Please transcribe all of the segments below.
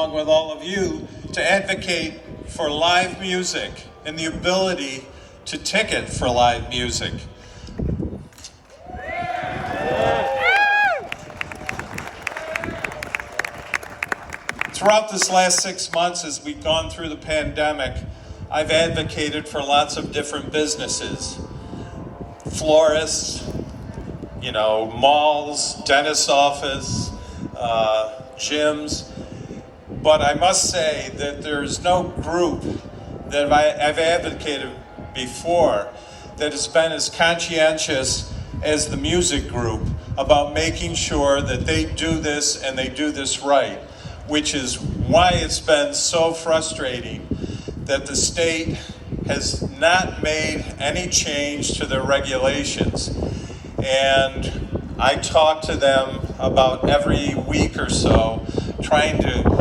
along with all of you to advocate for live music and the ability to ticket for live music. Throughout this last 6 months, as we've gone through the pandemic, I've advocated for lots of different businesses. Florists, malls, dentist's office, gyms. But I must say that there's no group that I've advocated before that has been as conscientious as the music group about making sure that they do this and they do this right, which is why it's been so frustrating that the state has not made any change to their regulations. And I talk to them about every week or so, trying to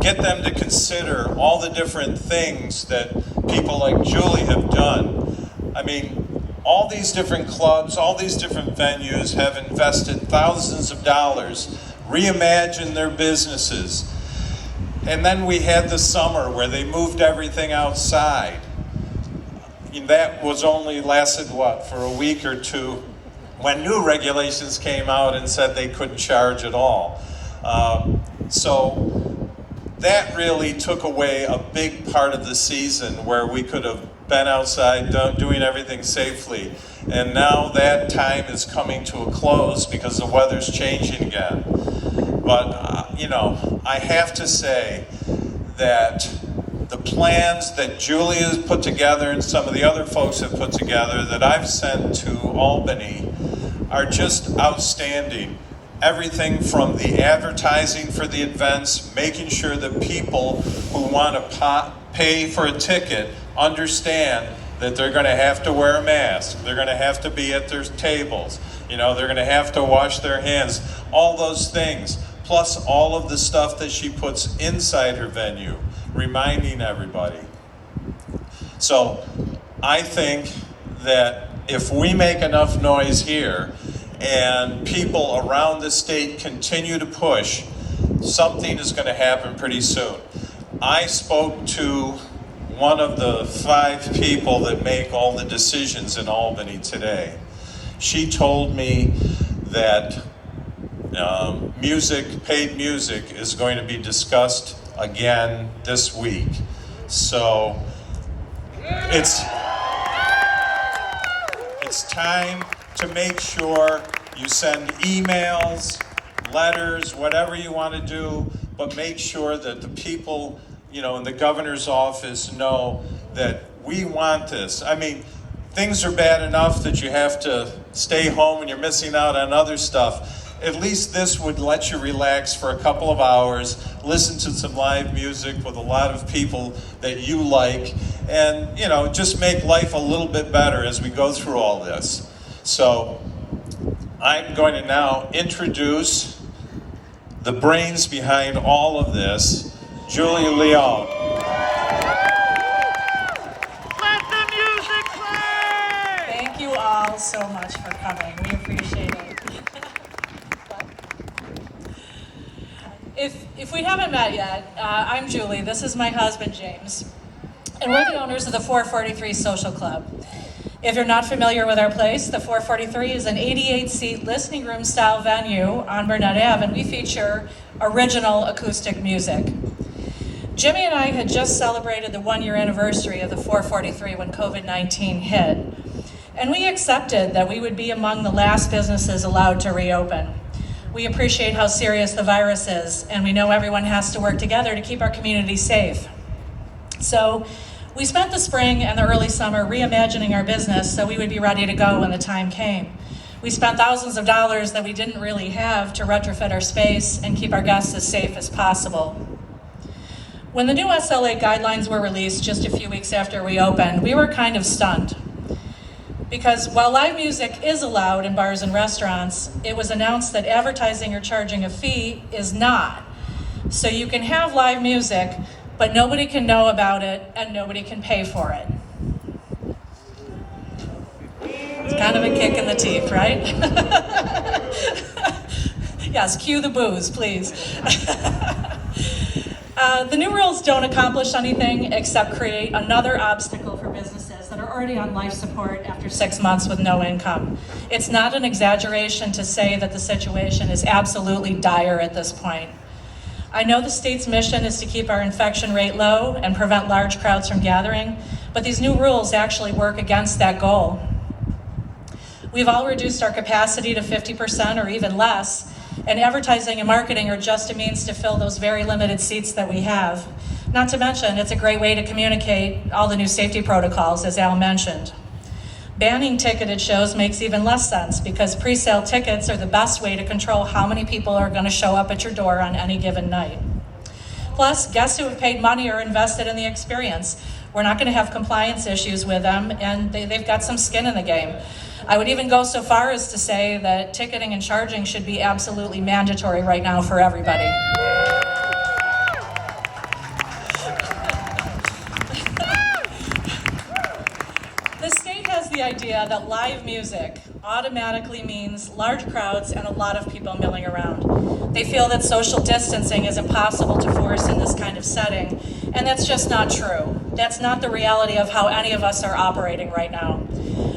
get them to consider all the different things that people like Julie have done. I mean, all these different clubs, all these different venues have invested thousands of dollars, reimagined their businesses. And then we had the summer where they moved everything outside. And that was only lasted, for a week or two, when new regulations came out and said they couldn't charge at all. So that really took away a big part of the season where we could have been outside doing everything safely. And now that time is coming to a close because the weather's changing again. But, I have to say that the plans that Julie has put together and some of the other folks have put together that I've sent to Albany are just outstanding. Everything from the advertising for the events, making sure that people who want to pay for a ticket understand that they're going to have to wear a mask, they're going to have to be at their tables, they're going to have to wash their hands, all those things, plus all of the stuff that she puts inside her venue, reminding everybody. So I think that if we make enough noise here and people around the state continue to push, something is going to happen pretty soon. I spoke to one of the 5 people that make all the decisions in Albany today. She told me that paid music is going to be discussed again this week. So it's time to make sure you send emails, letters, whatever you want to do, but make sure that the people, in the governor's office know that we want this. I mean, things are bad enough that you have to stay home and you're missing out on other stuff. At least this would let you relax for a couple of hours, listen to some live music with a lot of people that you like, and, just make life a little bit better as we go through all this. So I'm going to now introduce the brains behind all of this, Julie Leon. Let the music play! Thank you all so much for coming. We appreciate it. If we haven't met yet, I'm Julie. This is my husband, James. And we're the owners of the 443 Social Club. If you're not familiar with our place, the 443 is an 88-seat listening room style venue on Burnett Ave, and we feature original acoustic music. Jimmy and I had just celebrated the 1-year anniversary of the 443 when COVID-19 hit, and we accepted that we would be among the last businesses allowed to reopen. We appreciate how serious the virus is, and we know everyone has to work together to keep our community safe. So we spent the spring and the early summer reimagining our business so we would be ready to go when the time came. We spent thousands of dollars that we didn't really have to retrofit our space and keep our guests as safe as possible. When the new SLA guidelines were released just a few weeks after we opened, we were kind of stunned. Because while live music is allowed in bars and restaurants, it was announced that advertising or charging a fee is not. So you can have live music, but nobody can know about it and nobody can pay for it. It's kind of a kick in the teeth, right? Yes, cue the booze, please. The new rules don't accomplish anything except create another obstacle for businesses that are already on life support after 6 months with no income. It's not an exaggeration to say that the situation is absolutely dire at this point. I know the state's mission is to keep our infection rate low and prevent large crowds from gathering, but these new rules actually work against that goal. We've all reduced our capacity to 50% or even less, and advertising and marketing are just a means to fill those very limited seats that we have. Not to mention, it's a great way to communicate all the new safety protocols, as Al mentioned. Banning ticketed shows makes even less sense because pre-sale tickets are the best way to control how many people are going to show up at your door on any given night. Plus, guests who have paid money are invested in the experience. We're not going to have compliance issues with them, and they've got some skin in the game. I would even go so far as to say that ticketing and charging should be absolutely mandatory right now for everybody. The state has the idea that live music automatically means large crowds and a lot of people milling around. They feel that social distancing is impossible to force in this kind of setting, and that's just not true. That's not the reality of how any of us are operating right now.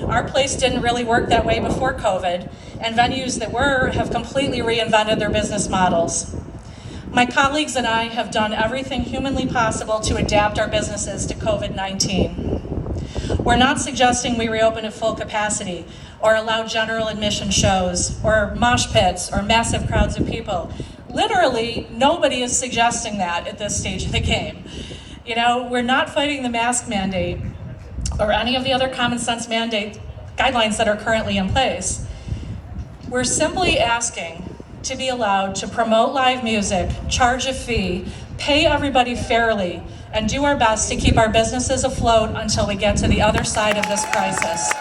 Our place didn't really work that way before COVID, and venues that were have completely reinvented their business models. My colleagues and I have done everything humanly possible to adapt our businesses to COVID-19. We're not suggesting we reopen at full capacity or allow general admission shows or mosh pits or massive crowds of people. Literally, nobody is suggesting that at this stage of the game. You know, we're not fighting the mask mandate or any of the other common sense mandate guidelines that are currently in place. We're simply asking to be allowed to promote live music, charge a fee, pay everybody fairly, and do our best to keep our businesses afloat until we get to the other side of this crisis.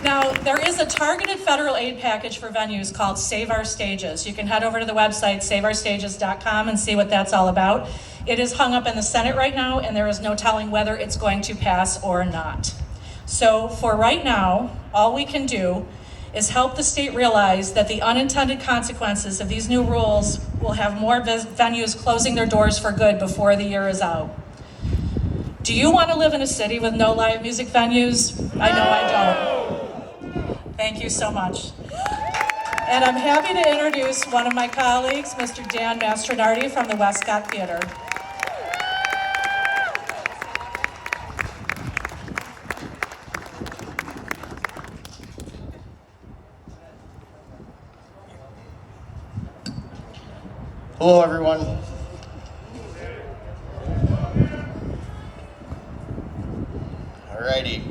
Now, there is a targeted federal aid package for venues called Save Our Stages. You can head over to the website, saveourstages.com, and see what that's all about. It is hung up in the Senate right now, and there is no telling whether it's going to pass or not. So for right now, all we can do is help the state realize that the unintended consequences of these new rules will have more venues closing their doors for good before the year is out. Do you want to live in a city with no live music venues? I know I don't. Thank you so much. And I'm happy to introduce one of my colleagues, Mr. Dan Mastronardi from the Westcott Theater. Hello, everyone. Alrighty.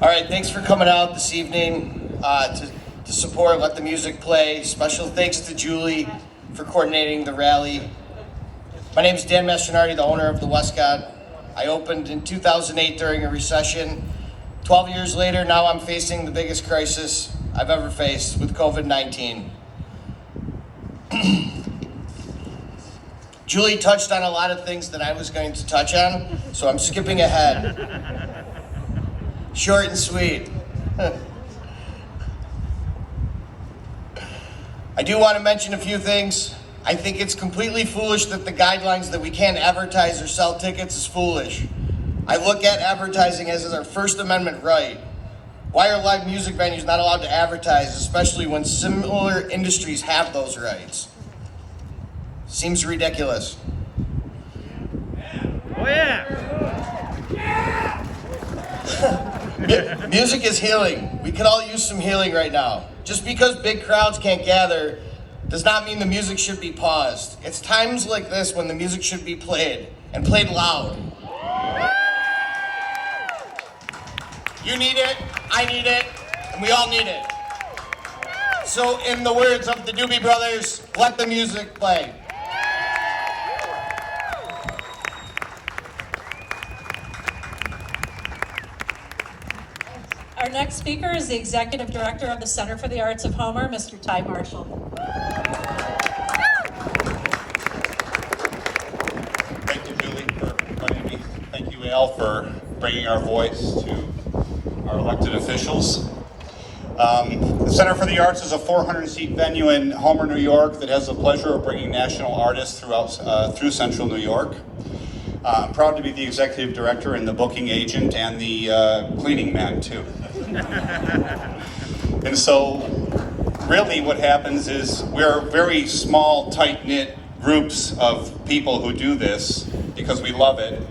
All right, thanks for coming out this evening to support Let the Music Play. Special thanks to Julie for coordinating the rally. My name is Dan Mastronardi, the owner of the Westcott. I opened in 2008 during a recession. 12 years later, now I'm facing the biggest crisis I've ever faced with COVID-19. Julie touched on a lot of things that I was going to touch on, so I'm skipping ahead. Short and sweet. I do want to mention a few things. I think it's completely foolish that the guidelines that we can't advertise or sell tickets is foolish. I look at advertising as our First Amendment right. Why are live music venues not allowed to advertise, especially when similar industries have those rights? Seems ridiculous. Oh yeah! Music is healing. We could all use some healing right now. Just because big crowds can't gather does not mean the music should be paused. It's times like this when the music should be played, and played loud. You need it, I need it, and we all need it. So in the words of the Doobie Brothers, let the music play. Our next speaker is the Executive Director of the Center for the Arts of Homer, Mr. Ty Marshall. Thank you, Julie, for inviting me. Thank you, Al, for bringing our voice to our elected officials. The Center for the Arts is a 400-seat venue in Homer, New York that has the pleasure of bringing national artists through Central New York. I'm proud to be the executive director and the booking agent and the cleaning man, too. And so, really what happens is we're very small, tight-knit groups of people who do this because we love it.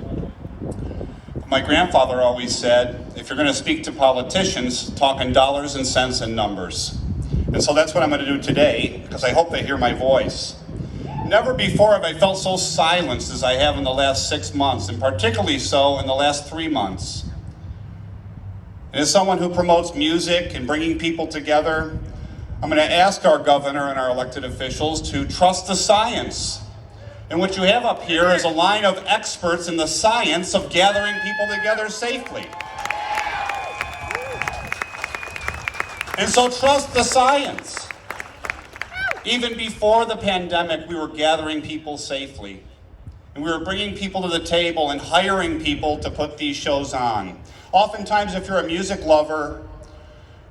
My grandfather always said, if you're going to speak to politicians, talk in dollars and cents and numbers. And so that's what I'm going to do today, because I hope they hear my voice. Never before have I felt so silenced as I have in the last 6 months, and particularly so in the last 3 months. And as someone who promotes music and bringing people together, I'm going to ask our governor and our elected officials to trust the science. And what you have up here is a line of experts in the science of gathering people together safely. And so trust the science. Even before the pandemic, we were gathering people safely. And we were bringing people to the table and hiring people to put these shows on. Oftentimes, if you're a music lover,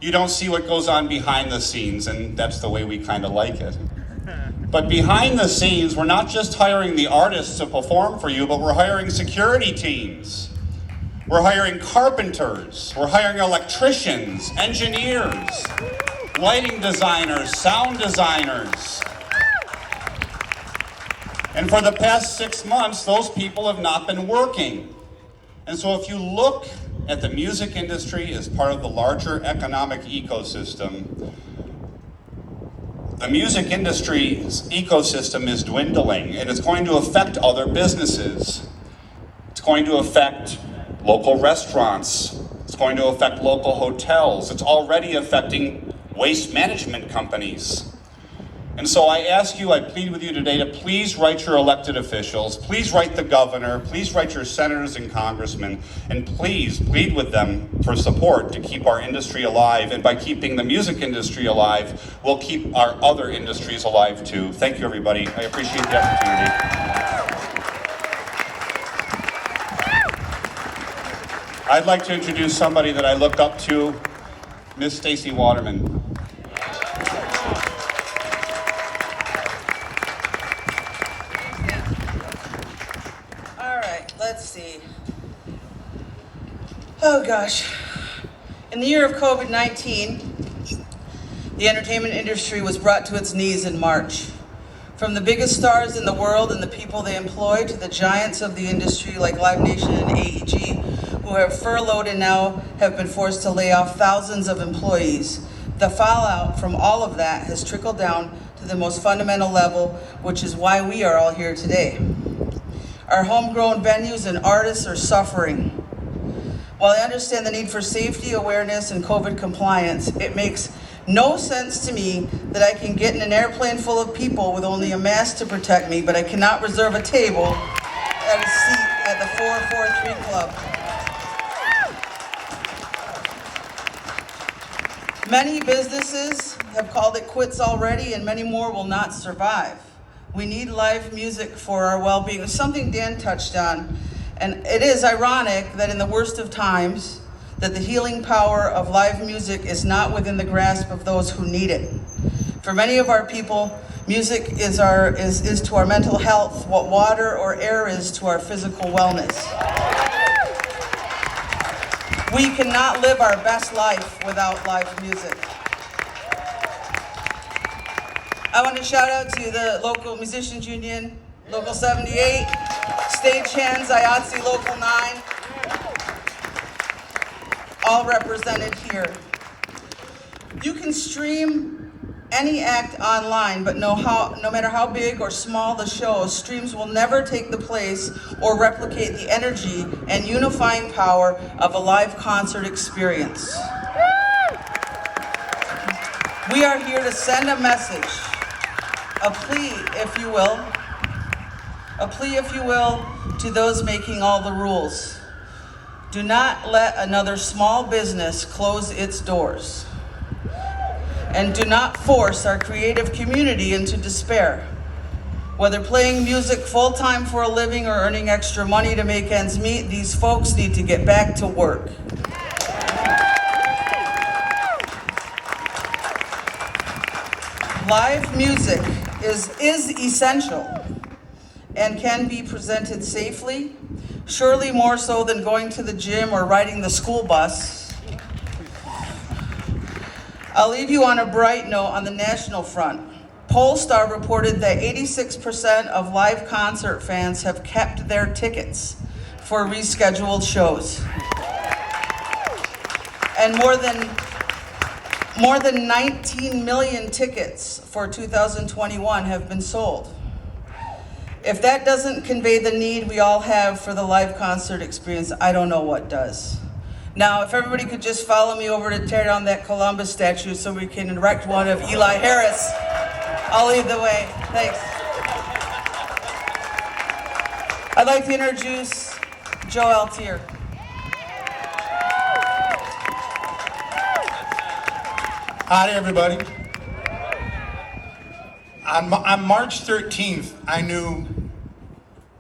you don't see what goes on behind the scenes, and that's the way we kind of like it. But behind the scenes, we're not just hiring the artists to perform for you, but we're hiring security teams. We're hiring carpenters. We're hiring electricians, engineers, lighting designers, sound designers. And for the past 6 months, those people have not been working. And so if you look at the music industry as part of the larger economic ecosystem, the music industry's ecosystem is dwindling, and it's going to affect other businesses. It's going to affect local restaurants. It's going to affect local hotels. It's already affecting waste management companies. And so I ask you, I plead with you today to please write your elected officials, please write the governor, please write your senators and congressmen, and please plead with them for support to keep our industry alive. And by keeping the music industry alive, we'll keep our other industries alive too. Thank you, everybody. I appreciate the opportunity. I'd like to introduce somebody that I look up to, Miss Stacy Waterman. Let's see. Oh gosh. In the year of COVID-19, the entertainment industry was brought to its knees in March. From the biggest stars in the world and the people they employ to the giants of the industry like Live Nation and AEG, who have furloughed and now have been forced to lay off thousands of employees. The fallout from all of that has trickled down to the most fundamental level, which is why we are all here today. Our homegrown venues and artists are suffering. While I understand the need for safety awareness and COVID compliance, it makes no sense to me that I can get in an airplane full of people with only a mask to protect me, but I cannot reserve a table at a seat at the 443 Club. Many businesses have called it quits already, and many more will not survive. We need live music for our well-being. It's something Dan touched on. And it is ironic that in the worst of times, that the healing power of live music is not within the grasp of those who need it. For many of our people, music is to our mental health what water or air is to our physical wellness. We cannot live our best life without live music. I want to shout out to the local musicians union, Local 78, Stagehands, IATSE Local 9, all represented here. You can stream any act online, but no matter how big or small the show, streams will never take the place or replicate the energy and unifying power of a live concert experience. We are here to send a message. A plea, if you will, to those making all the rules. Do not let another small business close its doors. And do not force our creative community into despair. Whether playing music full-time for a living or earning extra money to make ends meet, these folks need to get back to work. Live music is essential and can be presented safely, surely more so than going to the gym or riding the school bus. I'll leave you on a bright note on the national front. Pollstar reported that 86% of live concert fans have kept their tickets for rescheduled shows. And more than 19 million tickets for 2021 have been sold. If that doesn't convey the need we all have for the live concert experience, I don't know what does. Now, if everybody could just follow me over to tear down that Columbus statue so we can erect one of Eli Harris, I'll lead the way. Thanks. I'd like to introduce Joe Altier. Hi, everybody. On March 13th, I knew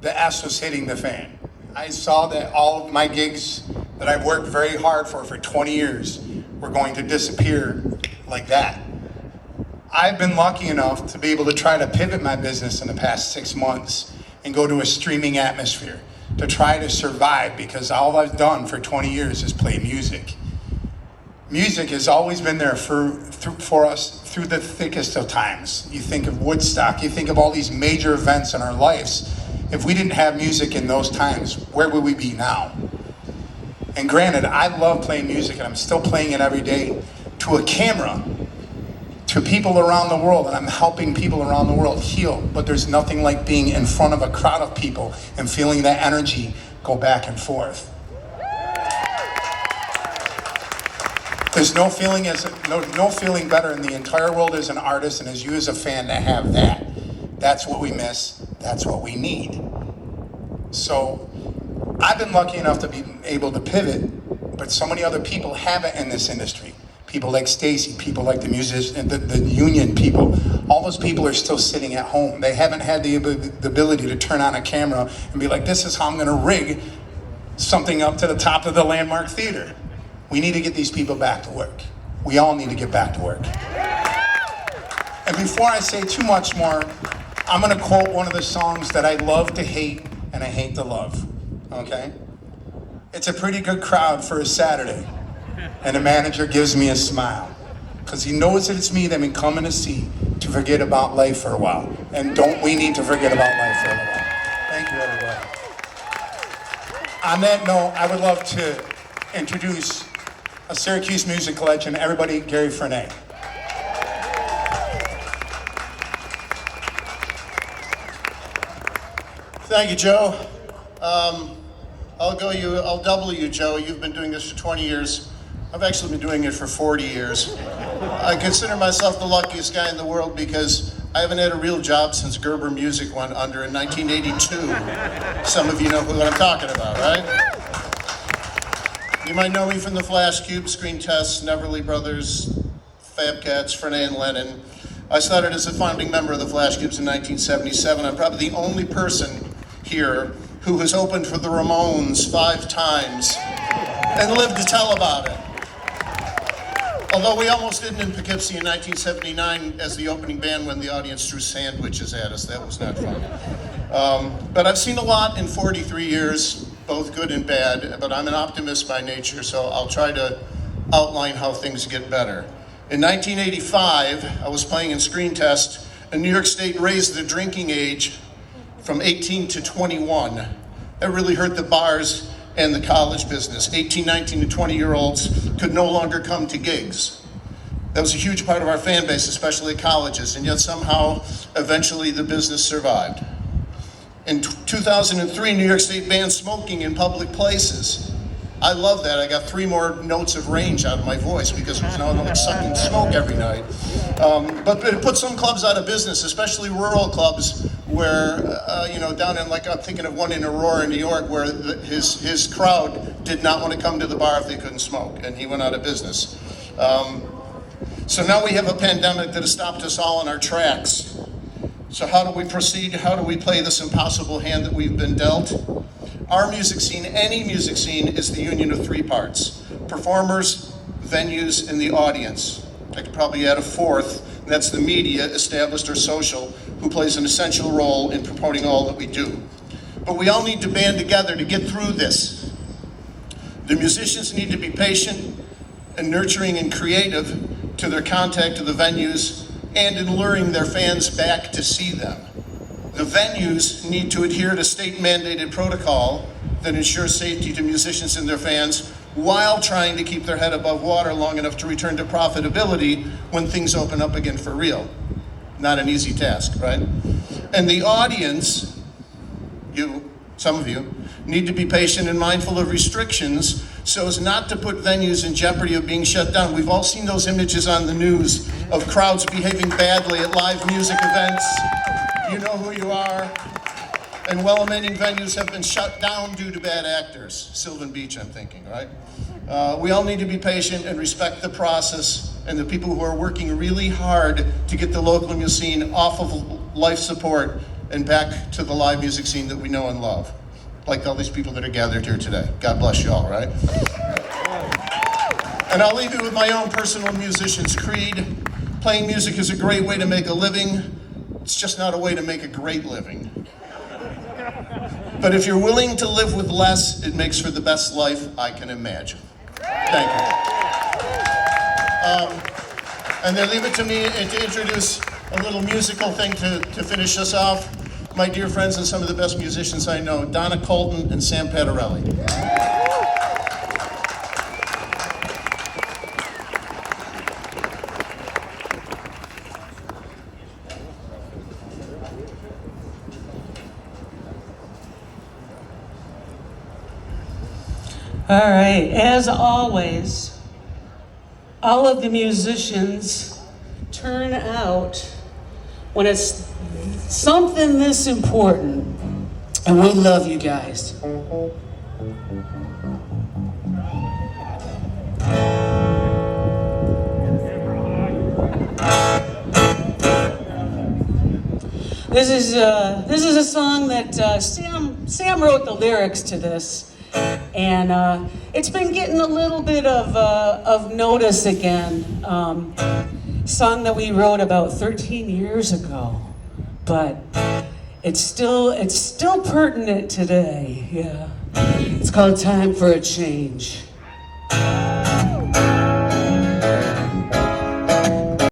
the S was hitting the fan. I saw that all of my gigs that I've worked very hard for 20 years were going to disappear like that. I've been lucky enough to be able to try to pivot my business in the past 6 months and go to a streaming atmosphere to try to survive, because all I've done for 20 years is play music. Music has always been there for us through the thickest of times. You think of Woodstock, you think of all these major events in our lives. If we didn't have music in those times, where would we be now? And granted, I love playing music, and I'm still playing it every day to a camera, to people around the world, and I'm helping people around the world heal. But there's nothing like being in front of a crowd of people and feeling that energy go back and forth. There's no feeling better in the entire world as an artist and as you as a fan to have that. That's what we miss. That's what we need. So I've been lucky enough to be able to pivot, but so many other people haven't in this industry. People like Stacy, people like the musicians, the union people. All those people are still sitting at home. They haven't had the ability to turn on a camera and be like, this is how I'm gonna rig something up to the top of the Landmark Theater. We need to get these people back to work. We all need to get back to work. And before I say too much more, I'm gonna quote one of the songs that I love to hate and I hate to love, okay? It's a pretty good crowd for a Saturday, and the manager gives me a smile, because he knows that it's me they've been coming to see to forget about life for a while. And don't we need to forget about life for a while? Thank you, everybody. On that note, I would love to introduce a Syracuse music legend, everybody, Gary Frenay. Thank you, Joe. I'll double you, Joe. You've been doing this for 20 years. I've actually been doing it for 40 years. I consider myself the luckiest guy in the world because I haven't had a real job since Gerber Music went under in 1982. Some of you know what I'm talking about, right? You might know me from the Flash Cube, Screen Tests, Neverly Brothers, Fab Cats, Frenay and Lennon. I started as a founding member of the Flash Cubes in 1977. I'm probably the only person here who has opened for the Ramones 5 times and lived to tell about it. Although we almost didn't in Poughkeepsie in 1979 as the opening band when the audience threw sandwiches at us. That was not fun. But I've seen a lot in 43 years, both good and bad, but I'm an optimist by nature, so I'll try to outline how things get better. In 1985, I was playing in Screen Test, and New York State raised the drinking age from 18 to 21. That really hurt the bars and the college business. 18, 19, and 20-year-olds could no longer come to gigs. That was a huge part of our fan base, especially at colleges, and yet somehow, eventually, the business survived. In 2003, New York State banned smoking in public places. I love that. I got 3 more notes of range out of my voice because it was now like sucking smoke every night. But it put some clubs out of business, especially rural clubs where, down in, like I'm thinking of one in Aurora, New York, where his crowd did not want to come to the bar if they couldn't smoke, and he went out of business. So now we have a pandemic that has stopped us all in our tracks. So how do we proceed? How do we play this impossible hand that we've been dealt? Our music scene, any music scene, is the union of 3 parts: performers, venues, and the audience. I could probably add a fourth, and that's the media, established or social, who plays an essential role in promoting all that we do. But we all need to band together to get through this. The musicians need to be patient and nurturing and creative to their contact to the venues and in luring their fans back to see them. The venues need to adhere to state-mandated protocol that ensures safety to musicians and their fans while trying to keep their head above water long enough to return to profitability when things open up again for real. Not an easy task, right? And the audience, you, some of you, need to be patient and mindful of restrictions so as not to put venues in jeopardy of being shut down. We've all seen those images on the news of crowds behaving badly at live music events. You know who you are. And well-meaning venues have been shut down due to bad actors. Sylvan Beach, I'm thinking, right? We all need to be patient and respect the process and the people who are working really hard to get the local music scene off of life support and back to the live music scene that we know and love. Like all these people that are gathered here today. God bless you all, right? And I'll leave you with my own personal musician's creed. Playing music is a great way to make a living. It's just not a way to make a great living. But if you're willing to live with less, it makes for the best life I can imagine. Thank you. And then leave it to me to introduce a little musical thing to finish us off. My dear friends and some of the best musicians I know, Donna Colton and Sam Patarelli. All right, as always, all of the musicians turn out when it's something this important, and we love you guys. This is a song that Sam wrote the lyrics to this. And it's been getting a little bit of notice again. Song that we wrote about 13 years ago, but it's still pertinent today. Yeah, it's called "Time for a Change."